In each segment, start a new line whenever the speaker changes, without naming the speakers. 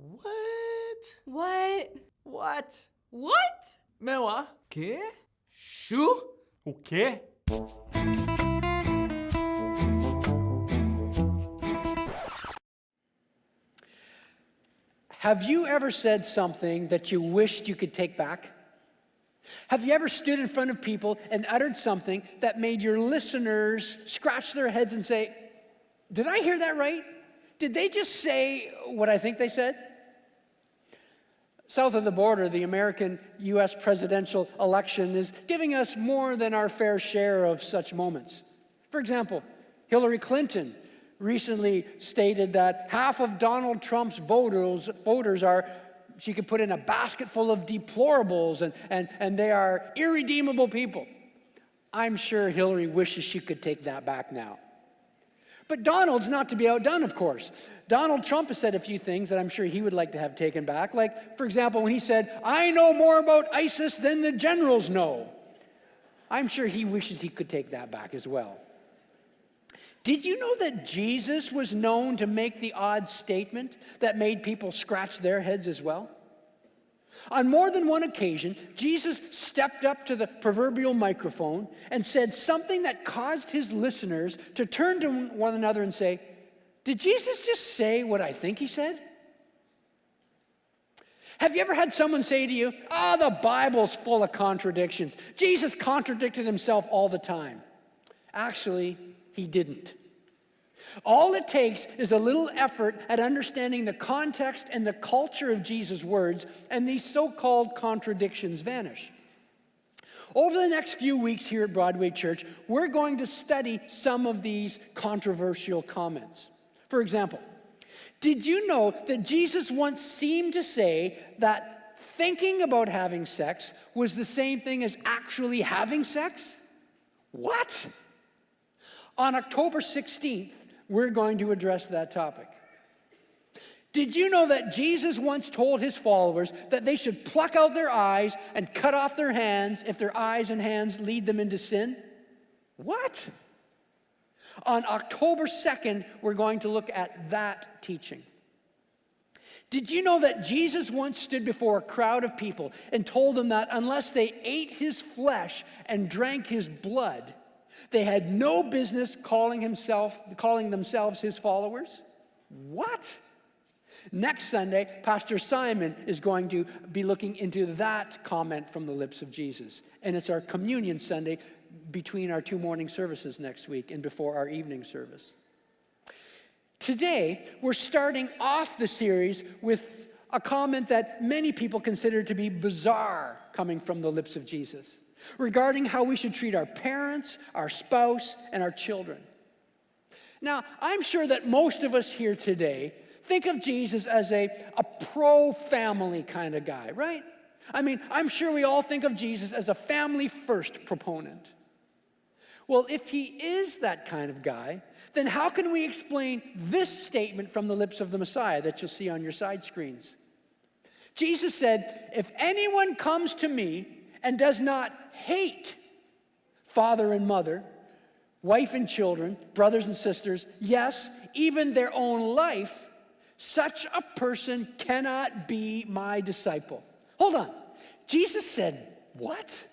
What?
What?
What?
What?
Mewa? Quê? Chu?
O quê?
Have you ever said something that you wished you could take back? Have you ever stood in front of people and uttered something that made your listeners scratch their heads and say, did I hear that right? Did they just say what I think they said? South of the border, the American U.S. presidential election is giving us more than our fair share of such moments. For example, Hillary Clinton recently stated that half of Donald Trump's voters are, she could put in a basket full of deplorables, and they are irredeemable people. I'm sure Hillary wishes she could take that back now. But Donald's not to be outdone, of course. Donald Trump has said a few things that I'm sure he would like to have taken back. Like, for example, when he said, I know more about ISIS than the generals know. I'm sure he wishes he could take that back as well. Did you know that Jesus was known to make the odd statement that made people scratch their heads as well? On more than one occasion, Jesus stepped up to the proverbial microphone and said something that caused his listeners to turn to one another and say, did Jesus just say what I think he said? Have you ever had someone say to you, the Bible's full of contradictions. Jesus contradicted himself all the time. Actually, he didn't. All it takes is a little effort at understanding the context and the culture of Jesus' words, and these so-called contradictions vanish. Over the next few weeks here at Broadway Church, we're going to study some of these controversial comments. For example, did you know that Jesus once seemed to say that thinking about having sex was the same thing as actually having sex? What? On October 16th, we're going to address that topic. Did you know that Jesus once told his followers that they should pluck out their eyes and cut off their hands if their eyes and hands lead them into sin? What? On October 2nd, we're going to look at that teaching. Did you know that Jesus once stood before a crowd of people and told them that unless they ate his flesh and drank his blood, they had no business calling themselves his followers? What? Next Sunday, Pastor Simon is going to be looking into that comment from the lips of Jesus. And it's our communion Sunday between our two morning services next week and before our evening service. Today, we're starting off the series with a comment that many people consider to be bizarre coming from the lips of Jesus, regarding how we should treat our parents, our spouse, and our children. Now, I'm sure that most of us here today think of Jesus as a pro-family kind of guy, right? I mean, I'm sure we all think of Jesus as a family-first proponent. Well, if he is that kind of guy, then how can we explain this statement from the lips of the Messiah that you'll see on your side screens? Jesus said, if anyone comes to me and does not hate father and mother, wife and children, brothers and sisters, yes, even their own life, such a person cannot be my disciple. Hold on. Jesus said, what?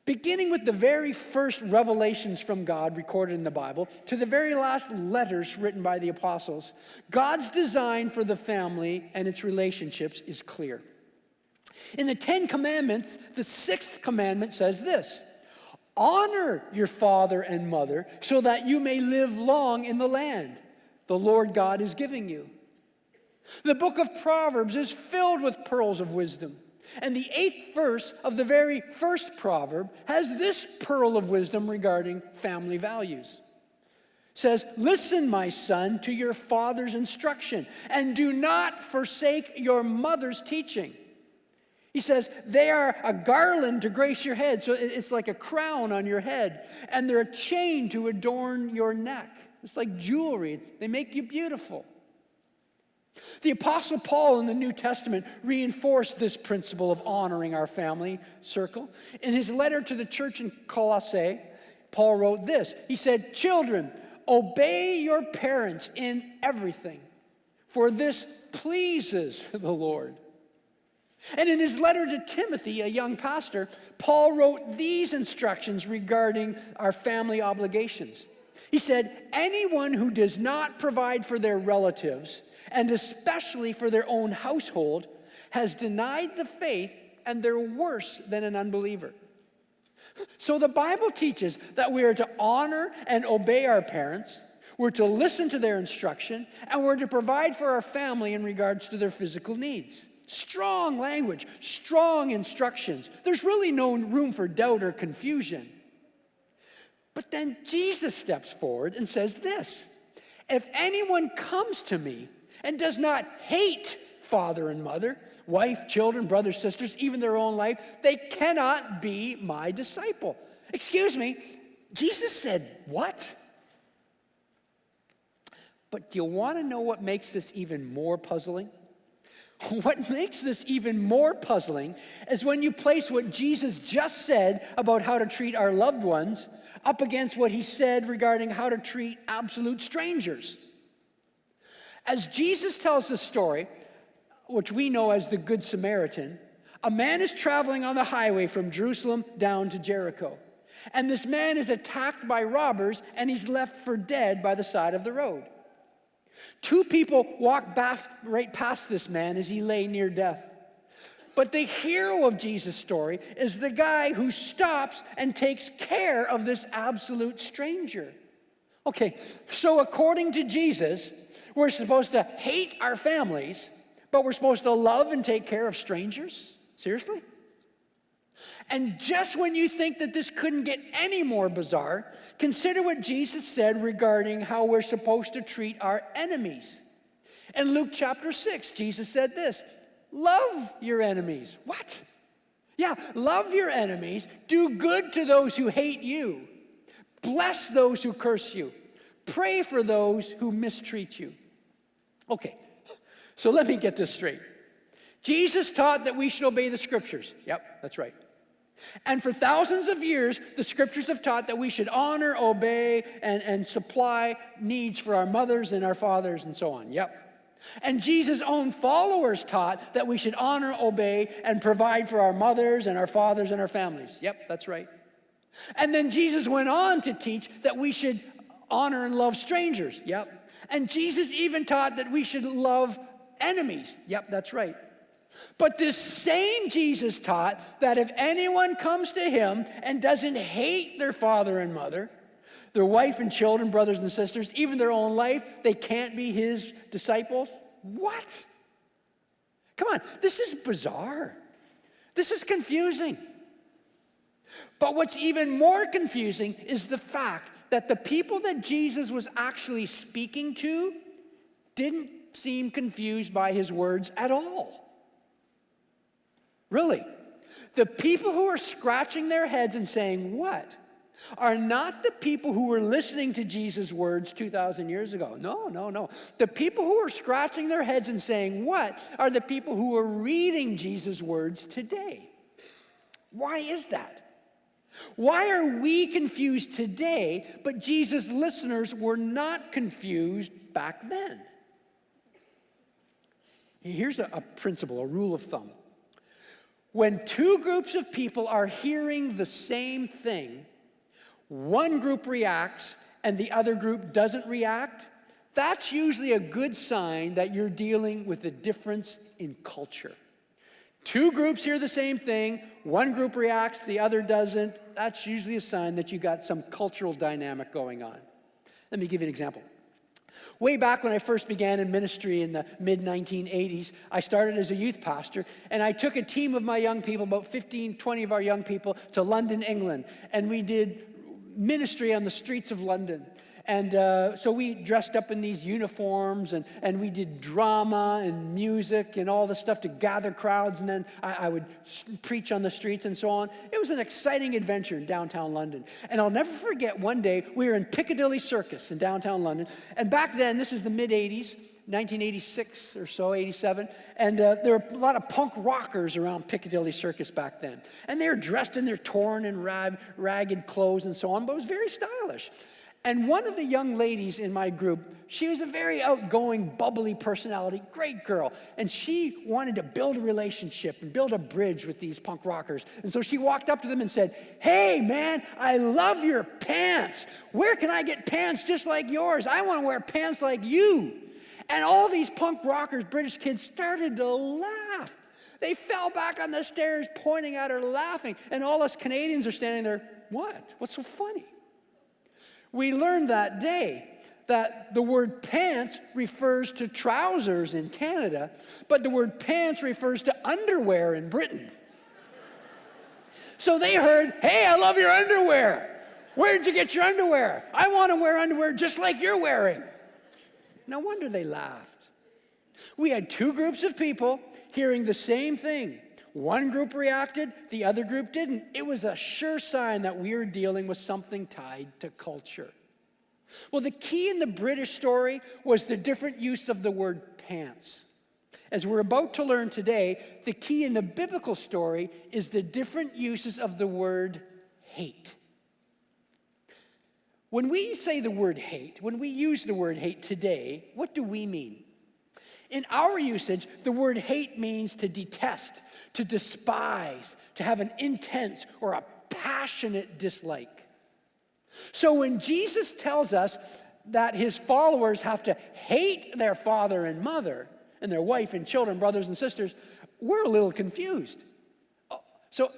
Beginning with the very first revelations from God recorded in the Bible to the very last letters written by the apostles, God's design for the family and its relationships is clear. In the 10 Commandments, the 6th commandment says this: honor your father and mother so that you may live long in the land the Lord God is giving you. The book of Proverbs is filled with pearls of wisdom. And the 8th verse of the very first proverb has this pearl of wisdom regarding family values. It says, listen, my son, to your father's instruction, and do not forsake your mother's teaching. He says, they are a garland to grace your head. So it's like a crown on your head. And they're a chain to adorn your neck. It's like jewelry. They make you beautiful. The Apostle Paul in the New Testament reinforced this principle of honoring our family circle. In his letter to the church in Colossae, Paul wrote this. He said, children, obey your parents in everything, for this pleases the Lord. And in his letter to Timothy, a young pastor, Paul wrote these instructions regarding our family obligations. He said, anyone who does not provide for their relatives, and especially for their own household, has denied the faith, and they're worse than an unbeliever. So the Bible teaches that we are to honor and obey our parents, we're to listen to their instruction, and we're to provide for our family in regards to their physical needs. Strong language, strong instructions. There's really no room for doubt or confusion. But then Jesus steps forward and says this, if anyone comes to me and does not hate father and mother, wife, children, brothers, sisters, even their own life, they cannot be my disciple. Excuse me, Jesus said what? But do you want to know what makes this even more puzzling? What makes this even more puzzling is when you place what Jesus just said about how to treat our loved ones up against what he said regarding how to treat absolute strangers. As Jesus tells the story, which we know as the Good Samaritan, a man is traveling on the highway from Jerusalem down to Jericho. And this man is attacked by robbers, and he's left for dead by the side of the road. Two people walk right past this man as he lay near death. But the hero of Jesus' story is the guy who stops and takes care of this absolute stranger. Okay, so according to Jesus, we're supposed to hate our families, but we're supposed to love and take care of strangers? Seriously? And just when you think that this couldn't get any more bizarre, consider what Jesus said regarding how we're supposed to treat our enemies. In Luke chapter 6, Jesus said this, love your enemies. What? Yeah, love your enemies. Do good to those who hate you. Bless those who curse you. Pray for those who mistreat you. Okay, so let me get this straight. Jesus taught that we should obey the scriptures. Yep, that's right. And for thousands of years, the scriptures have taught that we should honor, obey, and supply needs for our mothers and our fathers and so on. Yep. And Jesus' own followers taught that we should honor, obey, and provide for our mothers and our fathers and our families. Yep, that's right. And then Jesus went on to teach that we should honor and love strangers. Yep. And Jesus even taught that we should love enemies. Yep, that's right. But this same Jesus taught that if anyone comes to him and doesn't hate their father and mother, their wife and children, brothers and sisters, even their own life, they can't be his disciples. What? Come on, this is bizarre. This is confusing. But what's even more confusing is the fact that the people that Jesus was actually speaking to didn't seem confused by his words at all. Really, the people who are scratching their heads and saying, what, are not the people who were listening to Jesus' words 2,000 years ago. No. The people who are scratching their heads and saying, what, are the people who are reading Jesus' words today. Why is that? Why are we confused today, but Jesus' listeners were not confused back then? Here's a principle, a rule of thumb. When two groups of people are hearing the same thing, one group reacts and the other group doesn't react, that's usually a good sign that you're dealing with a difference in culture. Two groups hear the same thing, one group reacts, the other doesn't, that's usually a sign that you got some cultural dynamic going on. Let me give you an example. Way back when I first began in ministry in the mid-1980s, I started as a youth pastor, and I took a team of my young people, about 15, 20 of our young people, to London, England, and we did ministry on the streets of London. And so we dressed up in these uniforms, and we did drama and music and all the stuff to gather crowds, and then I would preach on the streets and so on. It was an exciting adventure in downtown London. And I'll never forget, one day, we were in Piccadilly Circus in downtown London, and back then, this is the mid-'80s, 1986 or so, 87, and there were a lot of punk rockers around Piccadilly Circus back then. And they were dressed in their torn and ragged clothes and so on, but it was very stylish. And one of the young ladies in my group, she was a very outgoing, bubbly personality, great girl. And she wanted to build a relationship and build a bridge with these punk rockers. And so she walked up to them and said, "Hey, man, I love your pants. Where can I get pants just like yours? I want to wear pants like you." And all these punk rockers, British kids, started to laugh. They fell back on the stairs, pointing at her, laughing. And all us Canadians are standing there, "What? What's so funny?" We learned that day that the word pants refers to trousers in Canada, but the word pants refers to underwear in Britain. So they heard, "Hey, I love your underwear. Where'd you get your underwear? I want to wear underwear just like you're wearing." No wonder they laughed. We had two groups of people hearing the same thing. One group reacted, the other group didn't. It was a sure sign that we were dealing with something tied to culture. Well, the key in the British story was the different use of the word pants. As we're about to learn today, the key in the biblical story is the different uses of the word hate. When we say the word hate, when we use the word hate today, what do we mean? In our usage, the word hate means to detest, to despise, to have an intense or a passionate dislike. So when Jesus tells us that his followers have to hate their father and mother and their wife and children, brothers and sisters, we're a little confused. So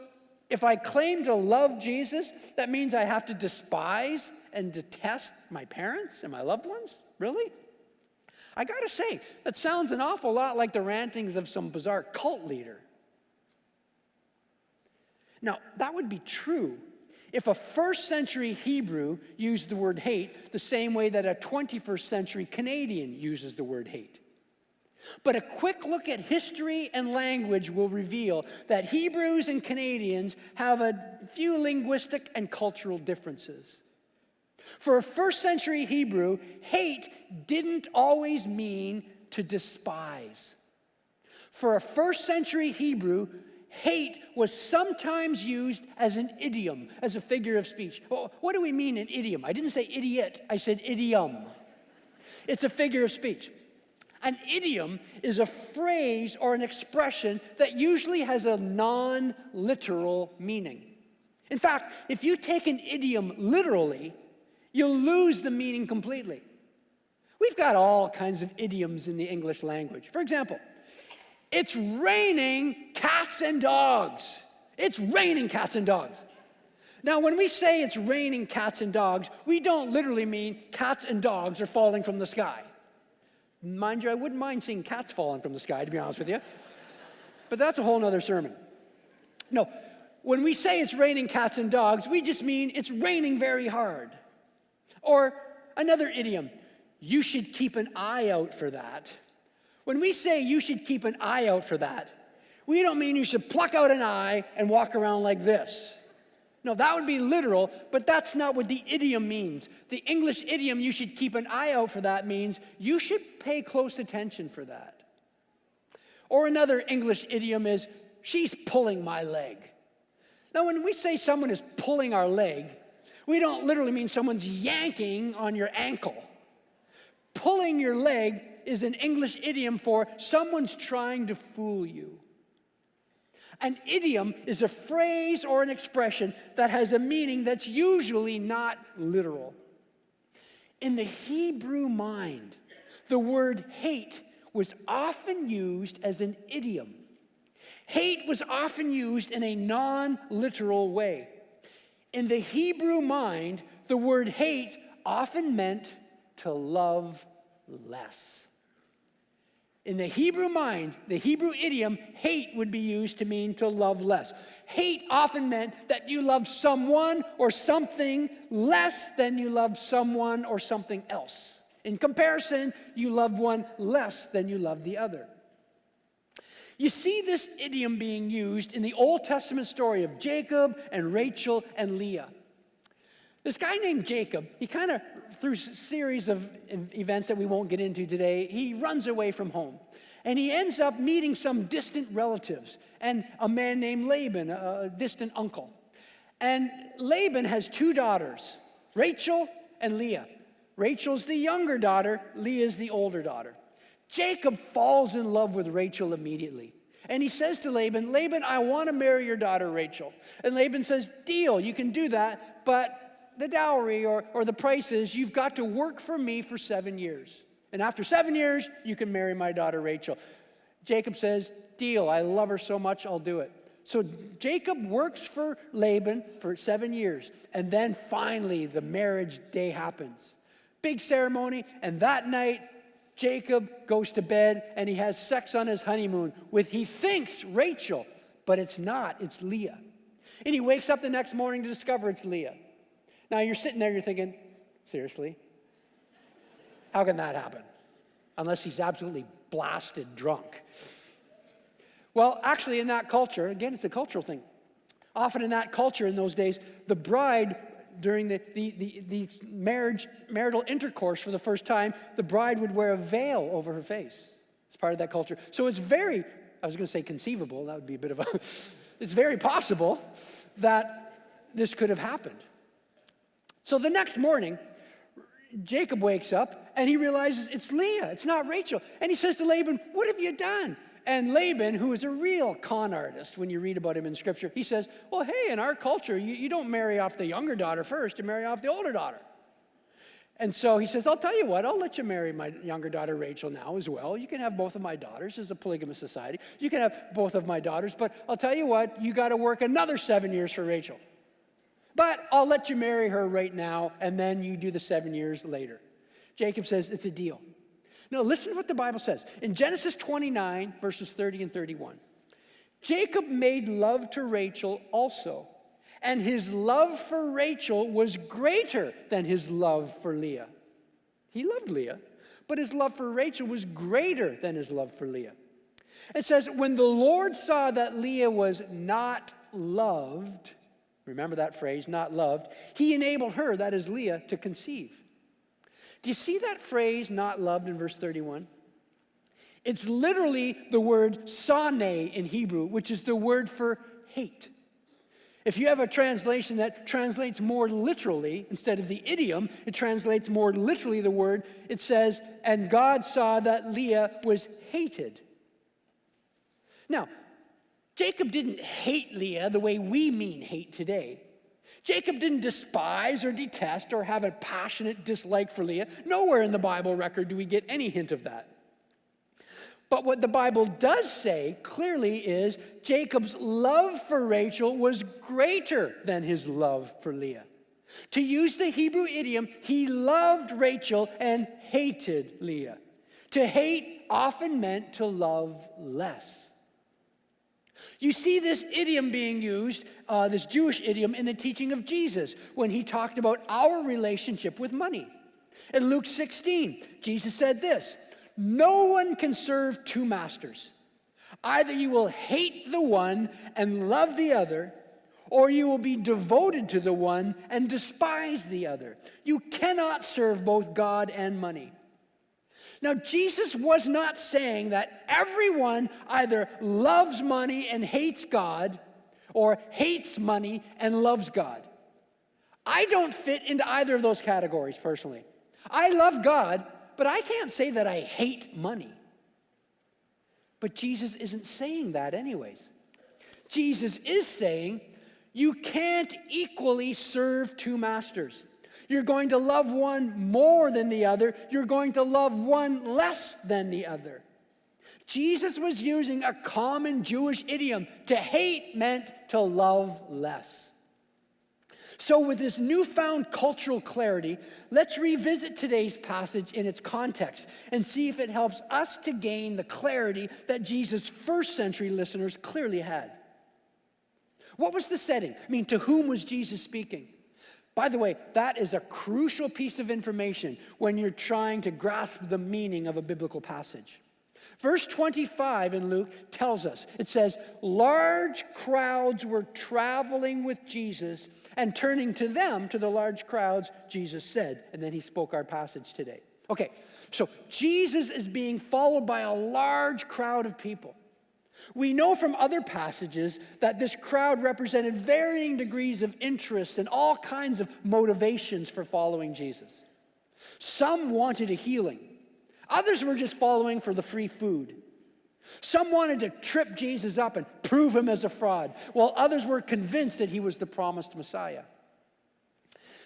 if I claim to love Jesus, that means I have to despise and detest my parents and my loved ones? Really? I gotta say, that sounds an awful lot like the rantings of some bizarre cult leader. Now, that would be true if a first century Hebrew used the word hate the same way that a 21st century Canadian uses the word hate. But a quick look at history and language will reveal that Hebrews and Canadians have a few linguistic and cultural differences. For a first century Hebrew, hate didn't always mean to despise. For a first century Hebrew, hate was sometimes used as an idiom, as a figure of speech. Well, what do we mean in idiom? I didn't say idiot, I said idiom. It's a figure of speech. An idiom is a phrase or an expression that usually has a non-literal meaning. In fact, if you take an idiom literally, you'll lose the meaning completely. We've got all kinds of idioms in the English language. For example, it's raining cats and dogs. It's raining cats and dogs. Now, when we say it's raining cats and dogs, we don't literally mean cats and dogs are falling from the sky. Mind you, I wouldn't mind seeing cats falling from the sky, to be honest with you. But that's a whole nother sermon. No, when we say it's raining cats and dogs, we just mean it's raining very hard. Or another idiom, you should keep an eye out for that. When we say you should keep an eye out for that, we don't mean you should pluck out an eye and walk around like this. No, that would be literal, but that's not what the idiom means. The English idiom, you should keep an eye out for that, means you should pay close attention for that. Or another English idiom is, she's pulling my leg. Now, when we say someone is pulling our leg, we don't literally mean someone's yanking on your ankle. Pulling your leg is an English idiom for someone's trying to fool you. An idiom is a phrase or an expression that has a meaning that's usually not literal. In the Hebrew mind, the word hate was often used as an idiom. Hate was often used in a non-literal way. In the Hebrew mind, the word hate often meant to love less. In the Hebrew mind, the Hebrew idiom, hate would be used to mean to love less. Hate often meant that you love someone or something less than you love someone or something else. In comparison, you love one less than you love the other. You see this idiom being used in the Old Testament story of Jacob and Rachel and Leah. This guy named Jacob, he kind of, through a series of events that we won't get into today, he runs away from home. And he ends up meeting some distant relatives and a man named Laban, a distant uncle. And Laban has two daughters, Rachel and Leah. Rachel's the younger daughter, Leah's the older daughter. Jacob falls in love with Rachel immediately. And he says to Laban, Laban, I want to marry your daughter Rachel. And Laban says, deal, you can do that, but the dowry or the price is you've got to work for me for 7 years. And after 7 years, you can marry my daughter Rachel. Jacob says, deal, I love her so much, I'll do it. So Jacob works for Laban for 7 years. And then finally, the marriage day happens. Big ceremony, and that night, Jacob goes to bed and he has sex on his honeymoon with, he thinks, Rachel, but it's not, it's Leah. And he wakes up the next morning to discover it's Leah. Now you're sitting there, you're thinking, seriously? How can that happen? Unless he's absolutely blasted drunk. Well, actually in that culture, again, it's a cultural thing. Often in that culture in those days, the bride during the marital intercourse for the first time, the bride would wear a veil over her face. It's part of that culture. So it's very, I was going to say conceivable, that would be a bit of a, it's very possible that this could have happened. So the next morning, Jacob wakes up and he realizes it's Leah, it's not Rachel. And he says to Laban, what have you done? And Laban, who is a real con artist when you read about him in Scripture, he says, well, hey, in our culture, you don't marry off the younger daughter first, you marry off the older daughter. And so he says, I'll tell you what, I'll let you marry my younger daughter Rachel now as well. You can have both of my daughters. It's a polygamous society. You can have both of my daughters, but I'll tell you what, you got to work another 7 years for Rachel. But I'll let you marry her right now, and then you do the 7 years later. Jacob says, it's a deal. Now, listen to what the Bible says. In Genesis 29, verses 30 and 31, Jacob made love to Rachel also, and his love for Rachel was greater than his love for Leah. He loved Leah, but his love for Rachel was greater than his love for Leah. It says, when the Lord saw that Leah was not loved, remember that phrase, not loved, he enabled her, that is Leah, to conceive. Do you see that phrase, not loved, in verse 31? It's literally the word sane in Hebrew, which is the word for hate. If you have a translation that translates more literally, instead of the idiom, it translates more literally the word, it says, and God saw that Leah was hated. Now, Jacob didn't hate Leah the way we mean hate today. Jacob didn't despise or detest or have a passionate dislike for Leah. Nowhere in the Bible record do we get any hint of that. But what the Bible does say clearly is Jacob's love for Rachel was greater than his love for Leah. To use the Hebrew idiom, he loved Rachel and hated Leah. To hate often meant to love less. You see this idiom being used, this Jewish idiom, in the teaching of Jesus when he talked about our relationship with money. In Luke 16, Jesus said this, no one can serve two masters. Either you will hate the one and love the other, or you will be devoted to the one and despise the other. You cannot serve both God and money. Now, Jesus was not saying that everyone either loves money and hates God, or hates money and loves God. I don't fit into either of those categories personally. I love God, but I can't say that I hate money. But Jesus isn't saying that anyways. Jesus is saying you can't equally serve two masters. You're going to love one more than the other. You're going to love one less than the other. Jesus was using a common Jewish idiom. To hate meant to love less. So with this newfound cultural clarity, let's revisit today's passage in its context and see if it helps us to gain the clarity that Jesus' first century listeners clearly had. What was the setting? I mean, to whom was Jesus speaking? By the way, that is a crucial piece of information when you're trying to grasp the meaning of a biblical passage. Verse 25 in Luke tells us, it says, large crowds were traveling with Jesus, and turning to them, to the large crowds, Jesus said, and then he spoke our passage today. Okay, so Jesus is being followed by a large crowd of people. We know from other passages that this crowd represented varying degrees of interest and all kinds of motivations for following Jesus. Some wanted a healing. Others were just following for the free food. Some wanted to trip Jesus up and prove him as a fraud, while others were convinced that he was the promised Messiah.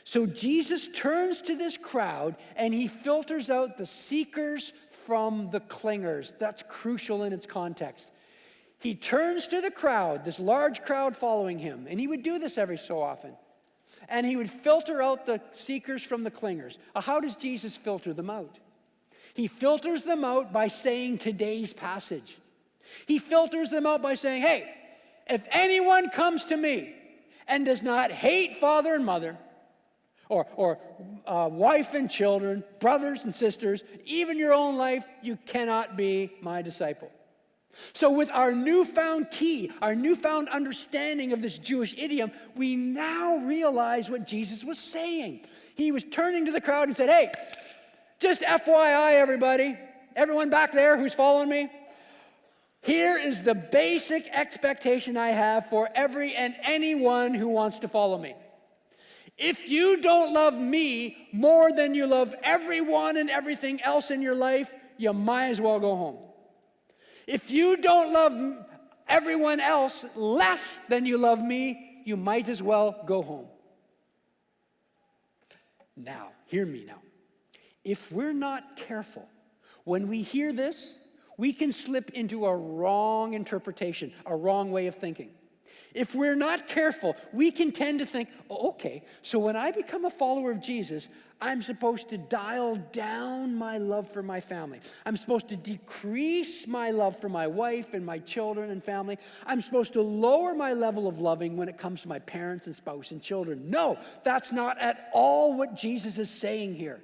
So Jesus turns to this crowd and he filters out the seekers from the clingers. That's crucial in its context. He turns to the crowd, this large crowd following him, and he would do this every so often. And he would filter out the seekers from the clingers. How does Jesus filter them out? He filters them out by saying today's passage. He filters them out by saying, hey, if anyone comes to me and does not hate father and mother, or wife and children, brothers and sisters, even your own life, you cannot be my disciple. So with our newfound key, our newfound understanding of this Jewish idiom, we now realize what Jesus was saying. He was turning to the crowd and said, hey, just FYI, everybody, everyone back there who's following me, here is the basic expectation I have for every and anyone who wants to follow me. If you don't love me more than you love everyone and everything else in your life, you might as well go home. If you don't love everyone else less than you love me, you might as well go home. Now, hear me now. If we're not careful, when we hear this, we can slip into a wrong interpretation, a wrong way of thinking. If we're not careful, we can tend to think, oh, okay, so when I become a follower of Jesus, I'm supposed to dial down my love for my family. I'm supposed to decrease my love for my wife and my children and family. I'm supposed to lower my level of loving when it comes to my parents and spouse and children. No, that's not at all what Jesus is saying here.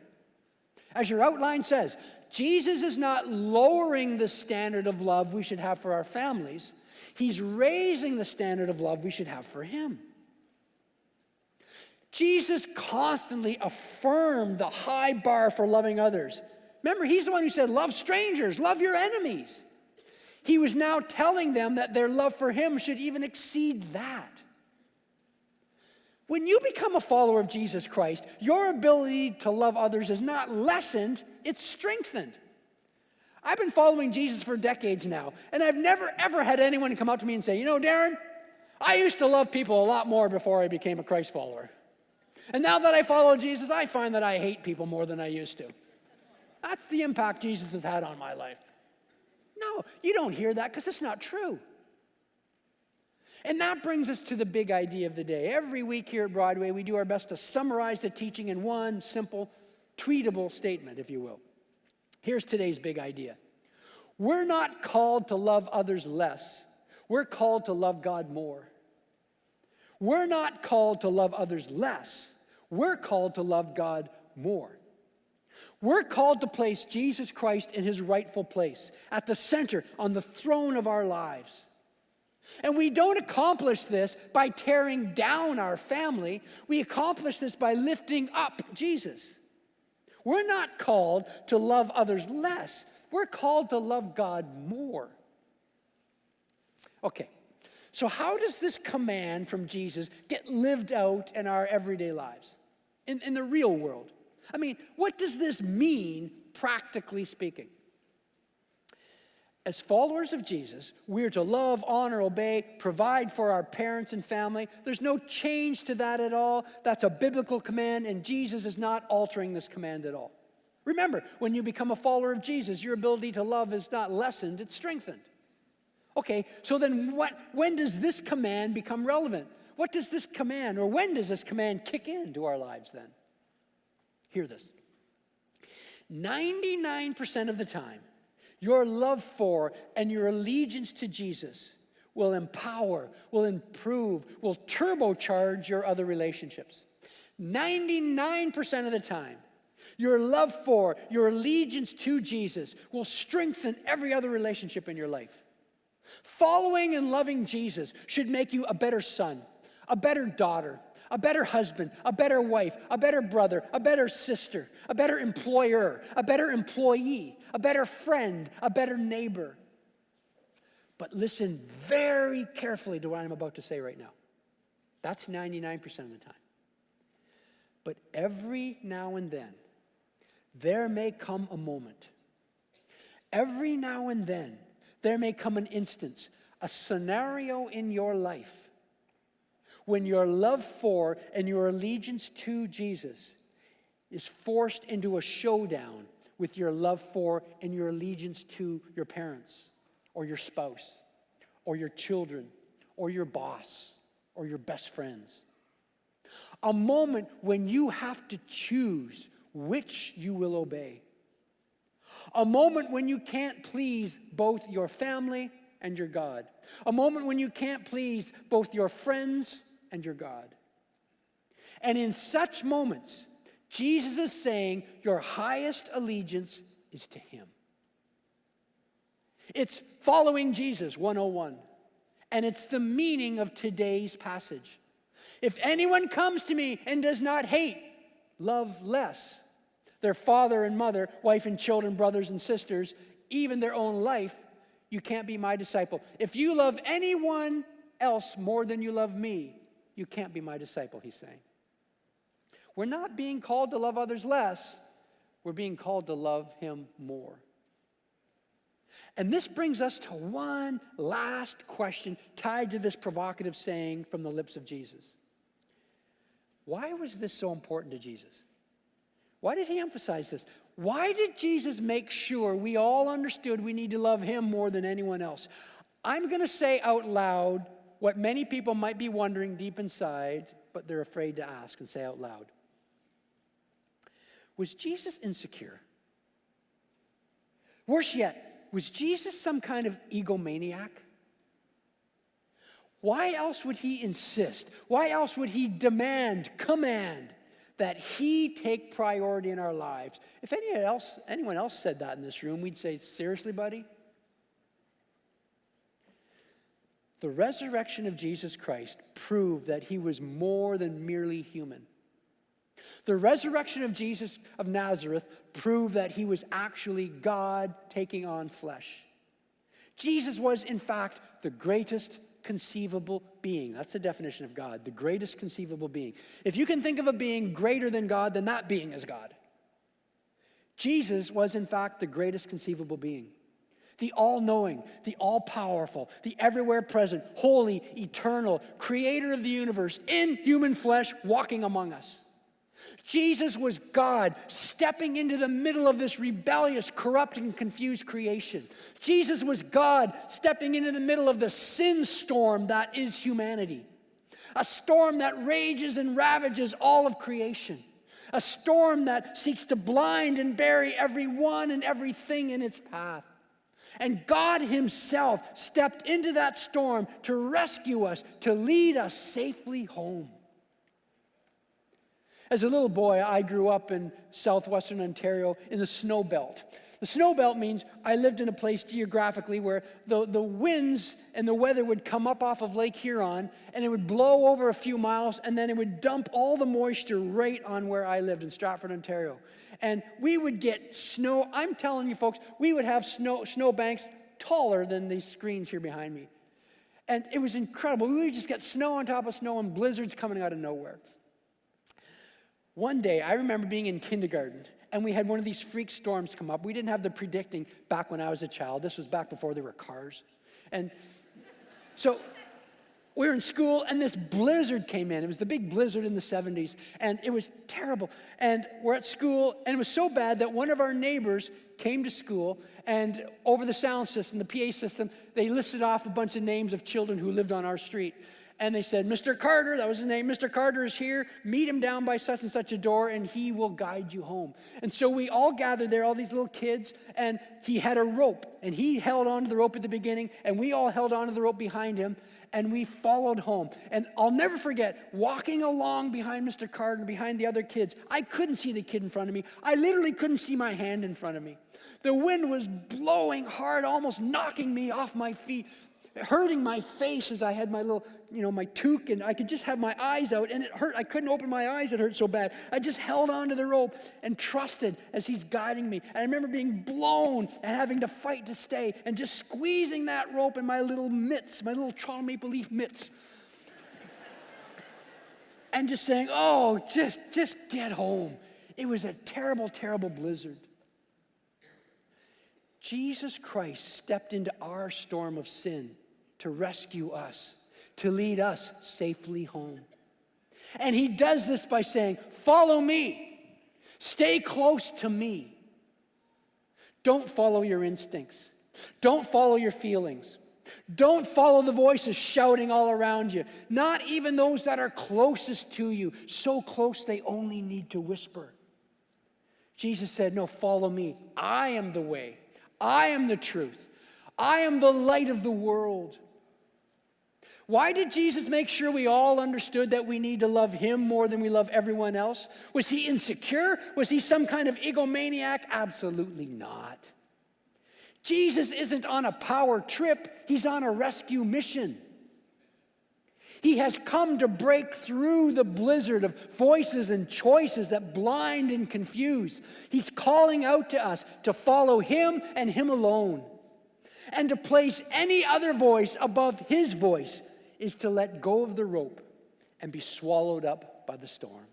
As your outline says, Jesus is not lowering the standard of love we should have for our families. He's raising the standard of love we should have for him. Jesus constantly affirmed the high bar for loving others. Remember, he's the one who said, love strangers, love your enemies. He was now telling them that their love for him should even exceed that. When you become a follower of Jesus Christ, your ability to love others is not lessened, it's strengthened. I've been following Jesus for decades now, and I've never, ever had anyone come up to me and say, you know, Darren, I used to love people a lot more before I became a Christ follower. And now that I follow Jesus, I find that I hate people more than I used to. That's the impact Jesus has had on my life. No, you don't hear that because it's not true. And that brings us to the big idea of the day. Every week here at Broadway, we do our best to summarize the teaching in one simple, tweetable statement, if you will. Here's today's big idea. We're not called to love others less. We're called to love God more. We're not called to love others less. We're called to love God more. We're called to place Jesus Christ in his rightful place, at the center, on the throne of our lives. And we don't accomplish this by tearing down our family. We accomplish this by lifting up Jesus. We're not called to love others less. We're called to love God more. Okay, so how does this command from Jesus get lived out in our everyday lives, in the real world? I mean, what does this mean, practically speaking? As followers of Jesus, we're to love, honor, obey, provide for our parents and family. There's no change to that at all. That's a biblical command, and Jesus is not altering this command at all. Remember, when you become a follower of Jesus, your ability to love is not lessened, it's strengthened. Okay, so then when does this command become relevant? What does this command, or when does this command kick into our lives then? Hear this. 99% of the time, your love for and your allegiance to Jesus will empower, will improve, will turbocharge your other relationships. 99% of the time, your love for, your allegiance to Jesus will strengthen every other relationship in your life. Following and loving Jesus should make you a better son, a better daughter, a better husband, a better wife, a better brother, a better sister, a better employer, a better employee, a better friend, a better neighbor. But listen very carefully to what I'm about to say right now. That's 99% of the time. But every now and then, there may come a moment. Every now and then, there may come an instance, a scenario in your life when your love for and your allegiance to Jesus is forced into a showdown with your love for and your allegiance to your parents or your spouse or your children or your boss or your best friends. A moment when you have to choose which you will obey. A moment when you can't please both your family and your God. A moment when you can't please both your friends and your God. And in such moments, Jesus is saying your highest allegiance is to Him. It's following Jesus 101. And it's the meaning of today's passage. If anyone comes to me and does not hate, love less, their father and mother, wife and children, brothers and sisters, even their own life, you can't be my disciple. If you love anyone else more than you love me, you can't be my disciple, he's saying. We're not being called to love others less. We're being called to love him more. And this brings us to one last question tied to this provocative saying from the lips of Jesus. Why was this so important to Jesus? Why did he emphasize this? Why did Jesus make sure we all understood we need to love him more than anyone else? I'm going to say out loud what many people might be wondering deep inside, but they're afraid to ask and say out loud. Was Jesus insecure? Worse yet, was Jesus some kind of egomaniac? Why else would he insist? Why else would he command that he take priority in our lives? If anyone else said that in this room, we'd say, seriously, buddy? The resurrection of Jesus Christ proved that he was more than merely human. The resurrection of Jesus of Nazareth proved that he was actually God taking on flesh. Jesus was, in fact, the greatest conceivable being. That's the definition of God, the greatest conceivable being. If you can think of a being greater than God, then that being is God. Jesus was, in fact, the greatest conceivable being. The all-knowing, the all-powerful, the everywhere present, holy, eternal, creator of the universe, in human flesh, walking among us. Jesus was God stepping into the middle of this rebellious, corrupt, and confused creation. Jesus was God stepping into the middle of the sin storm that is humanity. A storm that rages and ravages all of creation. A storm that seeks to blind and bury everyone and everything in its path. And God himself stepped into that storm to rescue us, to lead us safely home. As a little boy, I grew up in southwestern Ontario in the snow belt. The snow belt means I lived in a place geographically where the winds and the weather would come up off of Lake Huron, and it would blow over a few miles, and then it would dump all the moisture right on where I lived in Stratford, Ontario. And we would get snow. I'm telling you, folks, we would have snow banks taller than these screens here behind me. And it was incredible. We would just get snow on top of snow and blizzards coming out of nowhere. One day, I remember being in kindergarten, and we had one of these freak storms come up. We didn't have the predicting back when I was a child. This was back before there were cars. And so we were in school, and this blizzard came in. It was the big blizzard in the 70s, and it was terrible. And we're at school, and it was so bad that one of our neighbors came to school, and over the sound system, the PA system, they listed off a bunch of names of children who lived on our street. And they said, Mr. Carter, that was his name, Mr. Carter is here, meet him down by such and such a door, and he will guide you home. And so we all gathered there, all these little kids, and he had a rope, and he held onto the rope at the beginning, and we all held onto the rope behind him, and we followed home. And I'll never forget, walking along behind Mr. Carter, behind the other kids, I couldn't see the kid in front of me. I literally couldn't see my hand in front of me. The wind was blowing hard, almost knocking me off my feet. hurting my face as I had my little, my toque, and I could just have my eyes out, and it hurt. I couldn't open my eyes. It hurt so bad. I just held onto the rope and trusted as he's guiding me. And I remember being blown and having to fight to stay and just squeezing that rope in my little mitts, my little Toronto Maple Leaf mitts. And just saying, oh, just get home. It was a terrible, terrible blizzard. Jesus Christ stepped into our storm of sin to rescue us, to lead us safely home. And he does this by saying, follow me. Stay close to me. Don't follow your instincts. Don't follow your feelings. Don't follow the voices shouting all around you. Not even those that are closest to you, so close they only need to whisper. Jesus said, no, follow me. I am the way. I am the truth. I am the light of the world. Why did Jesus make sure we all understood that we need to love him more than we love everyone else? Was he insecure? Was he some kind of egomaniac? Absolutely not. Jesus isn't on a power trip. He's on a rescue mission. He has come to break through the blizzard of voices and choices that blind and confuse. He's calling out to us to follow him and him alone. And to place any other voice above his voice is to let go of the rope and be swallowed up by the storm.